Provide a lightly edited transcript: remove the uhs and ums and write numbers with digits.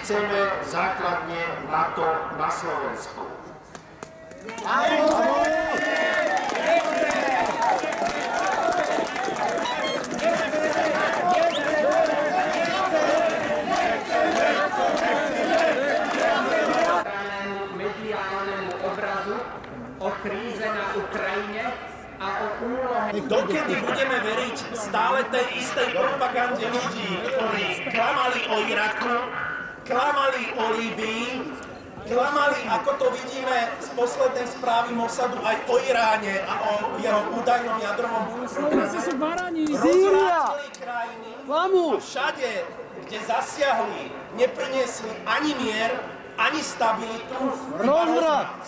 chceme základne NATO na Slovensku. Mediálnemu obrazu o kríze na Ukrajine a o úlohe... Dokedy budeme veriť stále tej istej propagande ľudí, ktorí klamali o Iraku, klamali o Líbii, klamali, ako to vidíme z poslednej správy Mossadu, aj o Iráne a o jeho údajnom jadrovom programe. Rozvrátili krajiny a všade, kde zasiahli, nepriniesli ani mier, ani stabilitu. Rozvrat!